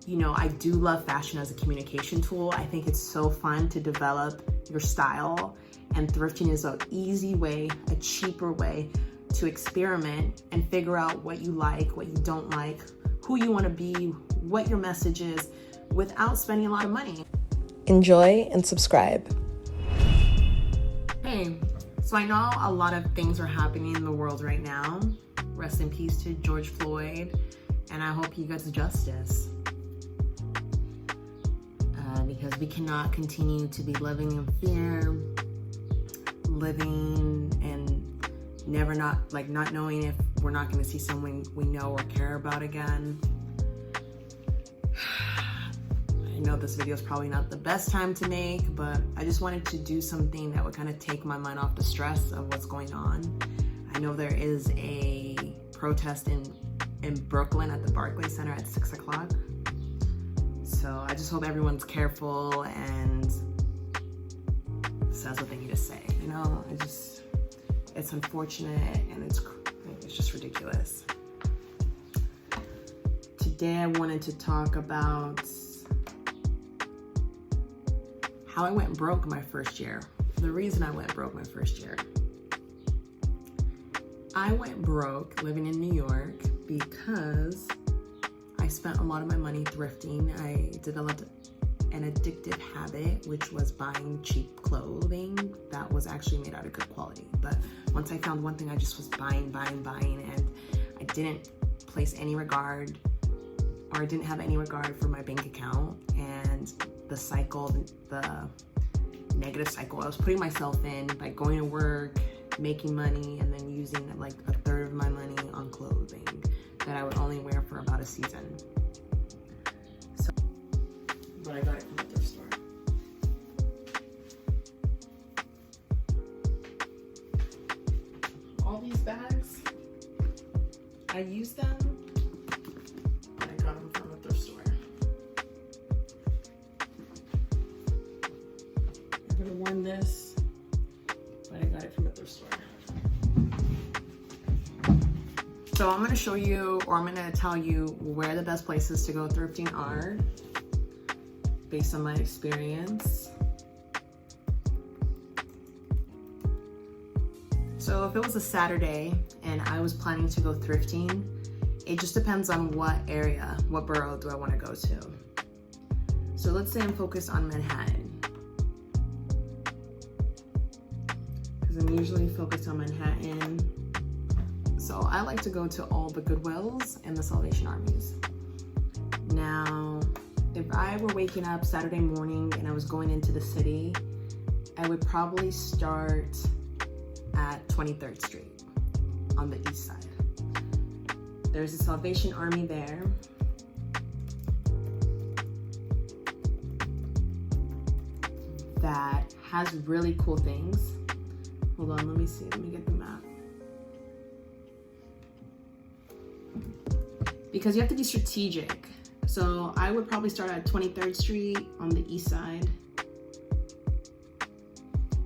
You know, I do love fashion as a communication tool. I think it's so fun to develop your style, and thrifting is an easy way, a cheaper way to experiment and figure out what you like, what you don't like, who you want to be, what your message is, without spending a lot of money. Enjoy and subscribe. Hey, so I know a lot of things are happening in the world right now. Rest in peace to George Floyd, and I hope he gets justice. Because we cannot continue to be living in fear, living and not knowing if we're not going to see someone we know or care about again. I know this video is probably not the best time to make, but I just wanted to do something that would kind of take my mind off the stress of what's going on. I know there is a protest in Brooklyn at the Barclays Center at 6 o'clock. So I just hope everyone's careful and says what they need to say. You know, it's unfortunate and it's just ridiculous. Today I wanted to talk about how I went broke my first year. The reason I went broke my first year. I went broke living in New York because I spent a lot of my money thrifting. I developed an addictive habit, which was buying cheap clothing that was actually made out of good quality. But once I found one thing, I just was buying, and I didn't place any regard, or I didn't have any regard for my bank account and the cycle, the negative cycle I was putting myself in by going to work, making money, and then using like a third of my money on clothing that I would only wear for about a season. So, but I got it from the thrift store. All these bags, I use them, but I got them from the thrift store. I could have worn this, but I got it from the thrift store. So I'm gonna show you, or I'm gonna tell you where the best places to go thrifting are based on my experience. So if it was a Saturday and I was planning to go thrifting, it just depends on what area, what borough do I wanna go to. So let's say I'm focused on Manhattan, because I'm usually focused on Manhattan. So I like to go to all the Goodwills and the Salvation Armies. Now, if I were waking up Saturday morning and I was going into the city, I would probably start at 23rd Street on the east side. There's a Salvation Army there. That has really cool things. Hold on, let me see, let me get the map. Because you have to be strategic. So I would probably start at 23rd Street on the east side.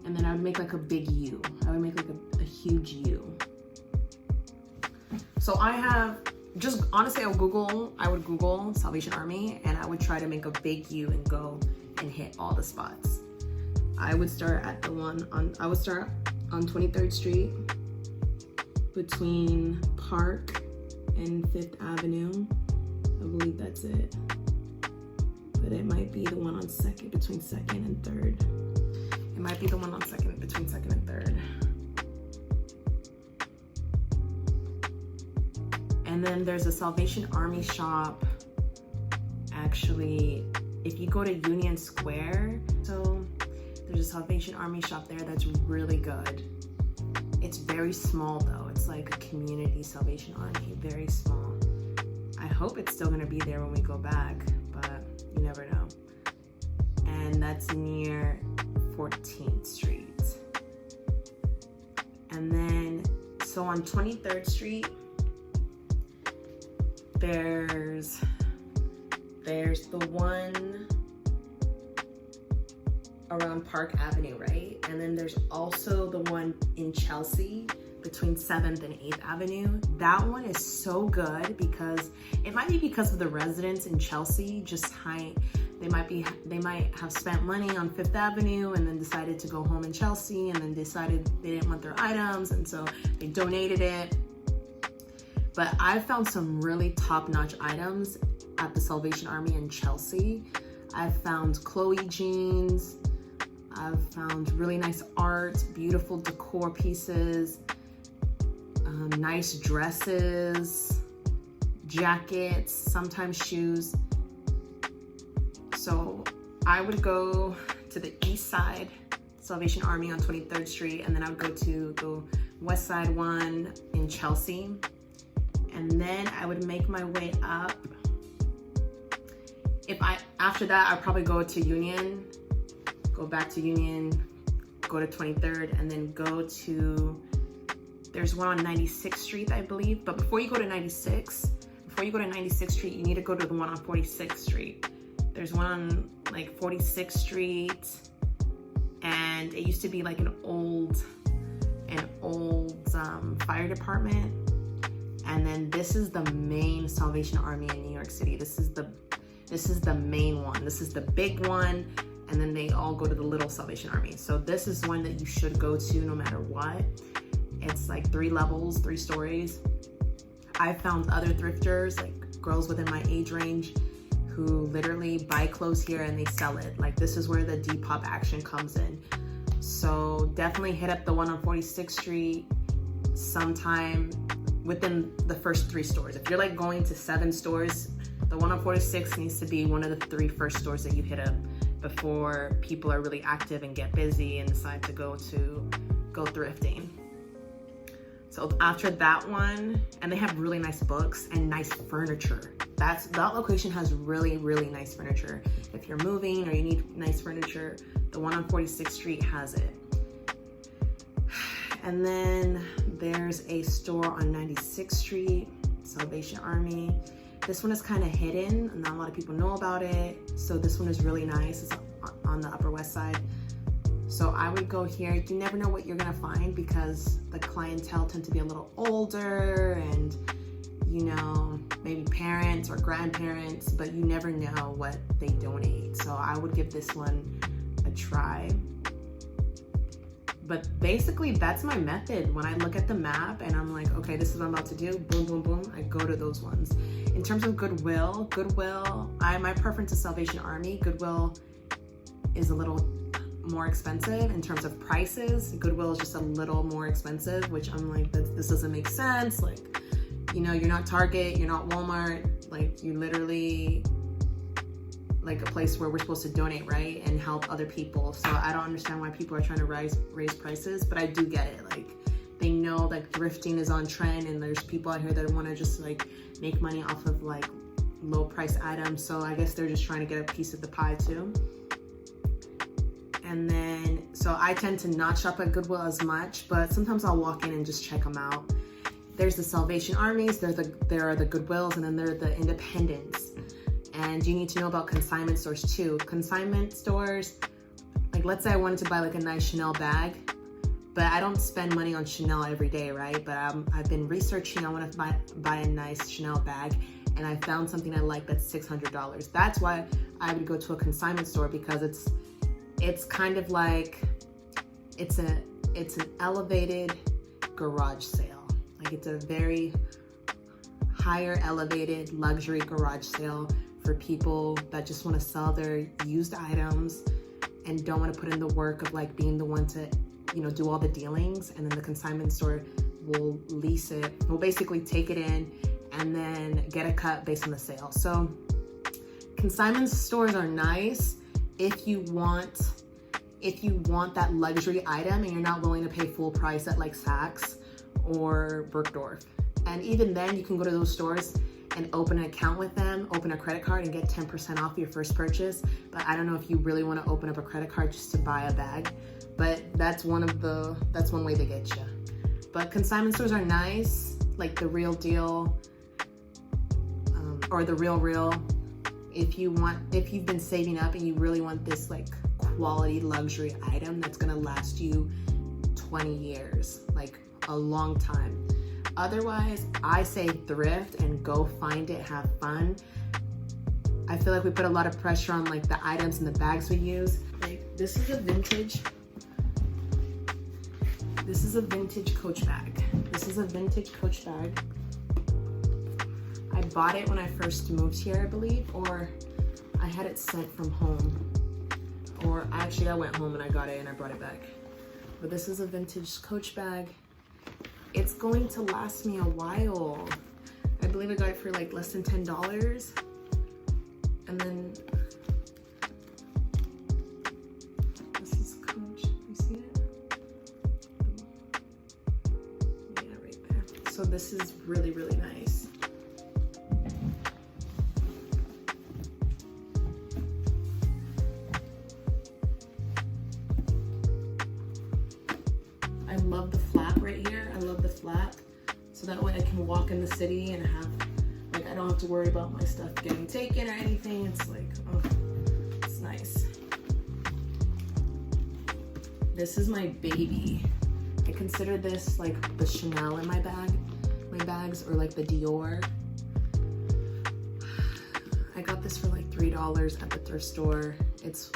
And then I would make like a big U. I would make like a huge U. So I have, just honestly, I would Google Salvation Army, and I would try to make a big U and go and hit all the spots. I would start on 23rd Street between Park and 5th Avenue. I believe that's it. But it might be the one on between 2nd and 3rd. It might be the one on between 2nd and 3rd. And then there's a Salvation Army shop. Actually, if you go to Union Square, so there's a Salvation Army shop there that's really good. It's very small though. It's like a community Salvation Army, very small. I hope it's still gonna be there when we go back, but you never know. And that's near 14th Street. And then, so on 23rd Street, there's the one around Park Avenue, right? And then there's also the one in Chelsea between 7th and 8th Avenue. That one is so good because it might be because of the residents in Chelsea, just high. They might have spent money on 5th Avenue and then decided to go home in Chelsea and then decided they didn't want their items, and so they donated it. But I found some really top-notch items at the Salvation Army in Chelsea. I've found Chloe jeans. I've found really nice art, beautiful decor pieces, nice dresses, jackets, sometimes shoes. So I would go to the east side, Salvation Army on 23rd Street, and then I would go to the west side one in Chelsea. And then I would make my way up. After that, I'd probably go to Union, go back to Union, go to 23rd, and then there's one on 96th Street, I believe. But before you go to 96th Street, you need to go to the one on 46th Street. There's one on like 46th Street, and it used to be like an old fire department. And then this is the main Salvation Army in New York City. This is the main one. This is the big one, and then they all go to the little Salvation Army. So this is one that you should go to no matter what. It's like 3 levels, 3 stories. I found other thrifters, like girls within my age range, who literally buy clothes here and they sell it. Like, this is where the Depop action comes in. So definitely hit up the one on 46th Street sometime within the first 3 stores. If you're like going to 7 stores, the one on 46 needs to be one of the 3 first stores that you hit up before people are really active and get busy and decide to go thrifting. So after that one, and they have really nice books and nice furniture. That location has really, really nice furniture. If you're moving or you need nice furniture, the one on 46th Street has it. And then there's a store on 96th Street, Salvation Army. This one is kind of hidden. Not a lot of people know about it. So this one is really nice. It's on the Upper West Side. So I would go here. You never know what you're gonna find because the clientele tend to be a little older and, you know, maybe parents or grandparents, but you never know what they donate. So I would give this one a try. But basically that's my method. When I look at the map and I'm like, okay, this is what I'm about to do, boom, boom, boom, I go to those ones. In terms of Goodwill, my preference is Salvation Army. Goodwill is a little more expensive in terms of prices. Goodwill is just a little more expensive, which I'm like, this doesn't make sense. Like, you know, you're not Target, you're not Walmart, like you literally like a place where we're supposed to donate, right? And help other people. So I don't understand why people are trying to raise prices, but I do get it. Like, they know that thrifting is on trend and there's people out here that want to just like make money off of like low price items. So I guess they're just trying to get a piece of the pie too. And then, so I tend to not shop at Goodwill as much, but sometimes I'll walk in and just check them out. There's the Salvation Armies, there are the Goodwills, and then there are the independents. And you need to know about consignment stores too. Consignment stores, like let's say I wanted to buy like a nice Chanel bag, but I don't spend money on Chanel every day, right? But I've been researching, I want to buy a nice Chanel bag, and I found something I like that's $600. That's why I would go to a consignment store, because it's kind of like, it's an elevated garage sale. Like, it's a very higher elevated luxury garage sale for people that just want to sell their used items and don't want to put in the work of like being the one to, you know, do all the dealings. And then the consignment store will lease it, will basically take it in and then get a cut based on the sale. So consignment stores are nice if you want that luxury item and you're not willing to pay full price at like Saks or Bergdorf. And even then, you can go to those stores and open an account with them, open a credit card and get 10% off your first purchase. But I don't know if you really want to open up a credit card just to buy a bag, but that's one way they get you. But consignment stores are nice, like the Real Deal, or the Real. If you've been saving up and you really want this like quality luxury item that's gonna last you 20 years, like a long time. Otherwise, I say thrift and go find it, have fun. I feel like we put a lot of pressure on like the items and the bags we use. Like this is a vintage Coach bag. This is a vintage Coach bag. I bought it when I first moved here, I believe, or I had it sent from home. Or actually I went home and I got it and I brought it back. But this is a vintage Coach bag. It's going to last me a while. I believe I got it for like less than $10. And then this is Coach, you see it? Yeah, right there. So this is really, really nice. I love the flap right here. I love the flap. So that way I can walk in the city and have, like, I don't have to worry about my stuff getting taken or anything. It's like, oh, it's nice. This is my baby. I consider this like the Chanel in my bags, or like the Dior. I got this for like $3 at the thrift store. It's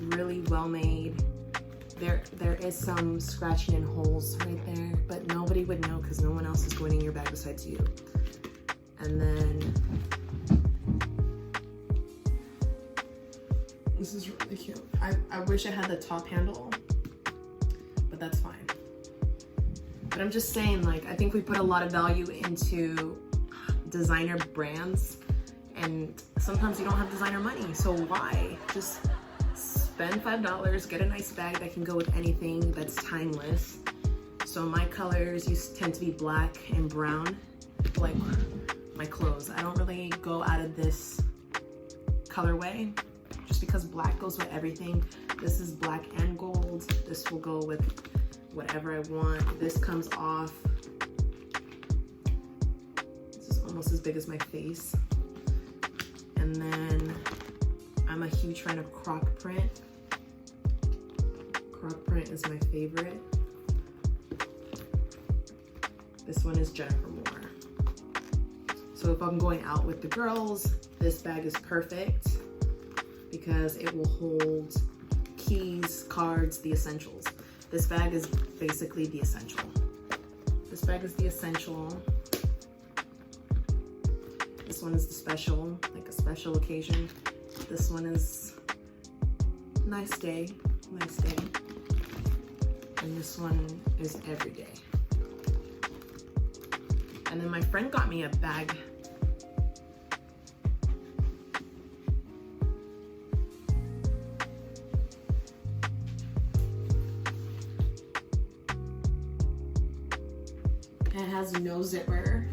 really well made. There is some scratching and holes right there, but nobody would know because no one else is going in your bag besides you. And then this is really cute. I wish I had the top handle, but that's fine. But I'm just saying, like, I think we put a lot of value into designer brands, and sometimes you don't have designer money, so why? Just spend $5, get a nice bag that can go with anything that's timeless. So my colors tend to be black and brown, like my clothes. I don't really go out of this colorway just because black goes with everything. This is black and gold. This will go with whatever I want. This comes off. This is almost as big as my face. And then I'm a huge fan of croc print. Croc print is my favorite. This one is Jennifer Moore. So if I'm going out with the girls, this bag is perfect because it will hold keys, cards, the essentials. This bag is basically the essential. This bag is the essential. This one is the special, like a special occasion. This one is nice day. And this one is every day. And then my friend got me a bag. It has no zipper.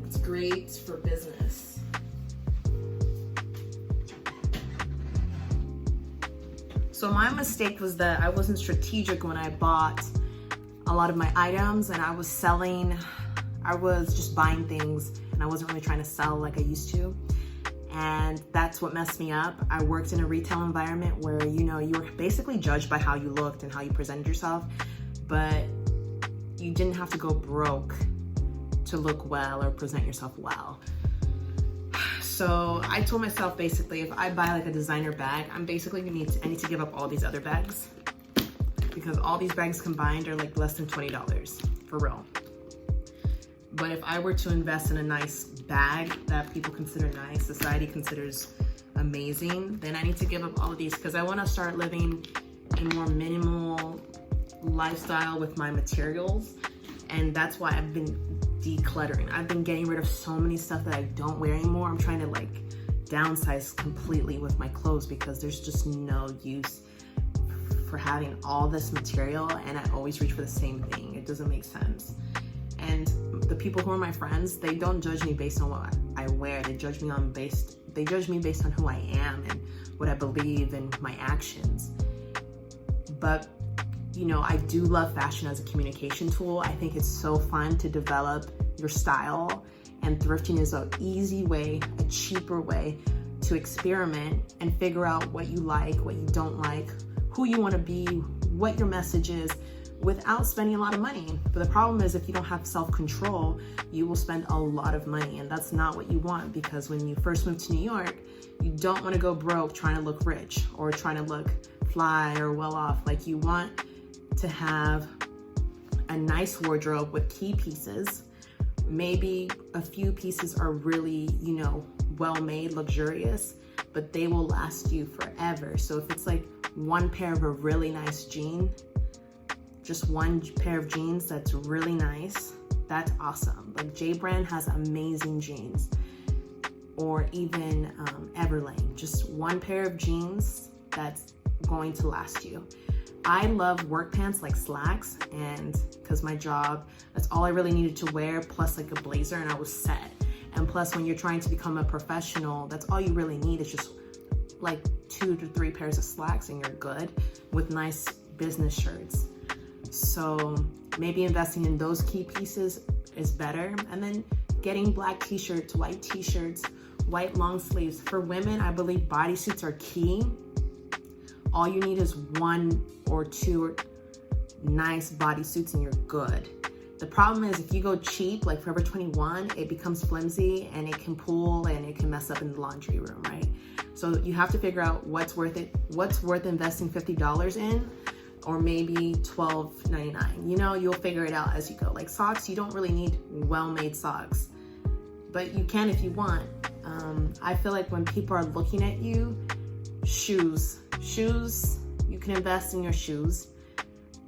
It's great for business. So my mistake was that I wasn't strategic when I bought a lot of my items, and I was just buying things, and I wasn't really trying to sell like I used to. And that's what messed me up. I worked in a retail environment where, you know, you were basically judged by how you looked and how you presented yourself, but you didn't have to go broke to look well or present yourself well. So I told myself, basically, if I buy like a designer bag, I need to give up all these other bags, because all these bags combined are like less than $20, for real. But if I were to invest in a nice bag that people consider nice, society considers amazing, then I need to give up all of these, because I want to start living a more minimal lifestyle with my materials. And that's why I've been decluttering. I've been getting rid of so many stuff that I don't wear anymore. I'm trying to like downsize completely with my clothes, because there's just no use for having all this material and I always reach for the same thing. It doesn't make sense. And the people who are my friends, they don't judge me based on what I wear. They judge me based on who I am and what I believe and my actions. But you know, I do love fashion as a communication tool. I think it's so fun to develop your style, and thrifting is an easy way, a cheaper way to experiment and figure out what you like, what you don't like, who you want to be, what your message is, without spending a lot of money. But the problem is, if you don't have self-control, you will spend a lot of money, and that's not what you want, because when you first move to New York, you don't want to go broke trying to look rich or trying to look fly or well off. Like, you want to have a nice wardrobe with key pieces. Maybe a few pieces are really, well made, luxurious, but they will last you forever. So if it's like one pair of a really nice jean, just one pair of jeans that's really nice, that's awesome. Like, J Brand has amazing jeans, or even Everlane, just one pair of jeans that's going to last you. I love work pants like slacks, and because my job, that's all I really needed to wear, plus like a blazer, and I was set. And plus, when you're trying to become a professional, that's all you really need is just like 2 to 3 pairs of slacks and you're good, with nice business shirts. So maybe investing in those key pieces is better. And then getting black t-shirts, white t-shirts, white long sleeves. For women, I believe bodysuits are key. All you need is 1 or 2 nice bodysuits and you're good. The problem is, if you go cheap, like Forever 21, it becomes flimsy and it can pull and it can mess up in the laundry room, right? So you have to figure out what's worth it, what's worth investing $50 in, or maybe $12.99. You'll figure it out as you go. Like socks, you don't really need well-made socks, but you can if you want. I feel like when people are looking at you, shoes, you can invest in your shoes.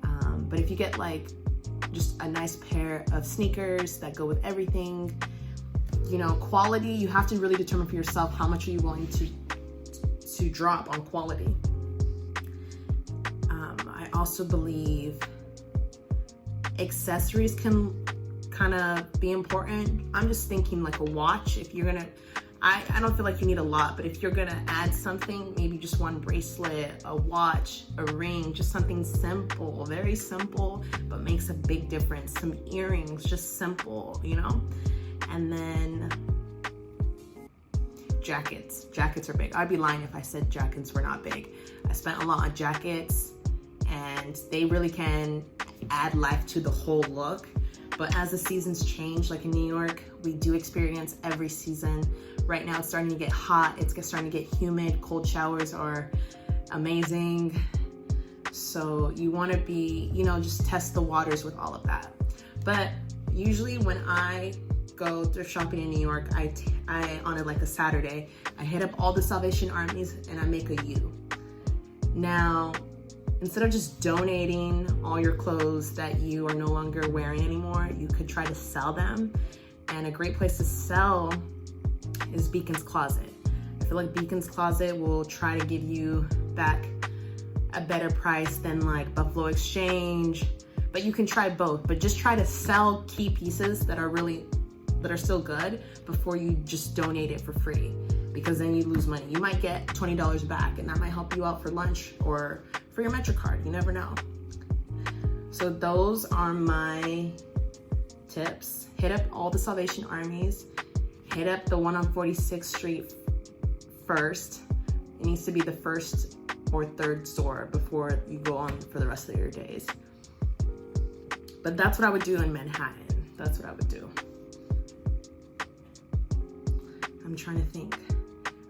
But if you get like just a nice pair of sneakers that go with everything, quality, you have to really determine for yourself how much are you willing to drop on quality. I also believe accessories can kind of be important. I'm just thinking like a watch. If you're gonna, I don't feel like you need a lot, but if you're gonna add something, maybe just one bracelet, a watch, a ring, just something simple, very simple, but makes a big difference. Some earrings, just simple, And then jackets. Jackets are big. I'd be lying if I said jackets were not big. I spent a lot on jackets, and they really can add life to the whole look. But as the seasons change, like in New York, we do experience every season. Right now it's starting to get hot, it's starting to get humid, cold showers are amazing. So you want to be, just test the waters with all of that. But usually when I go thrift shopping in New York, I on a Saturday, I hit up all the Salvation Armies and I make a U. Now, instead of just donating all your clothes that you are no longer wearing anymore, you could try to sell them. And a great place to sell is Beacon's Closet. I feel like Beacon's Closet will try to give you back a better price than like Buffalo Exchange, but you can try both. But just try to sell key pieces that are still good before you just donate it for free, because then you lose money. You might get $20 back, and that might help you out for lunch or for your MetroCard. You never know. So those are my tips. Hit up all the Salvation Armies. Hit up the one on 46th Street first. It needs to be the first or third store before you go on for the rest of your days. But that's what I would do in Manhattan. That's what I would do. I'm trying to think.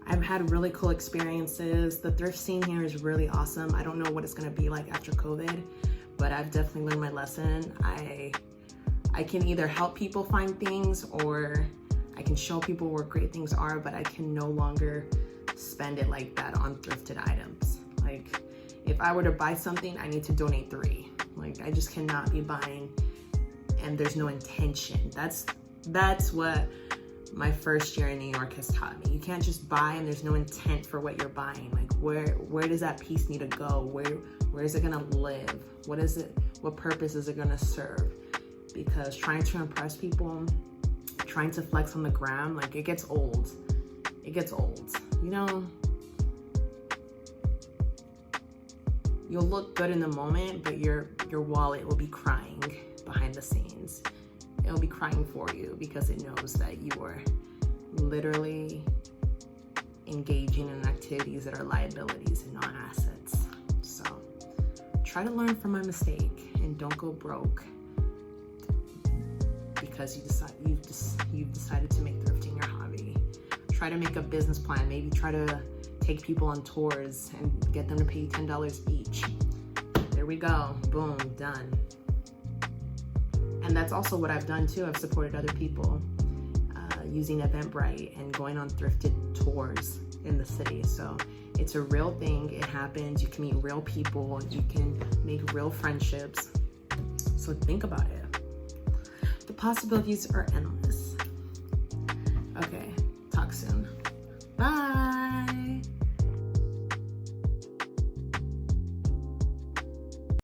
I've had really cool experiences. The thrift scene here is really awesome. I don't know what it's gonna be like after COVID, but I've definitely learned my lesson. I can either help people find things, or I can show people where great things are, but I can no longer spend it like that on thrifted items. Like, if I were to buy something, I need to donate 3. Like, I just cannot be buying and there's no intention. That's what my first year in New York has taught me. You can't just buy and there's no intent for what you're buying. Like, where does that piece need to go? Where is it gonna live? What purpose is it gonna serve? Because trying to impress people, trying to flex on the gram, like, it gets old. It gets old. You'll look good in the moment, but your wallet will be crying behind the scenes. It'll be crying for you because it knows that you are literally engaging in activities that are liabilities and not assets. So try to learn from my mistake and don't go broke because you've decided to make thrifting your hobby. Try to make a business plan. Maybe try to take people on tours and get them to pay you $10 each. There we go. Boom, done. And that's also what I've done too. I've supported other people using Eventbrite and going on thrifted tours in the city. So it's a real thing. It happens. You can meet real people. You can make real friendships. So think about it. The possibilities are endless. Okay, talk soon. Bye.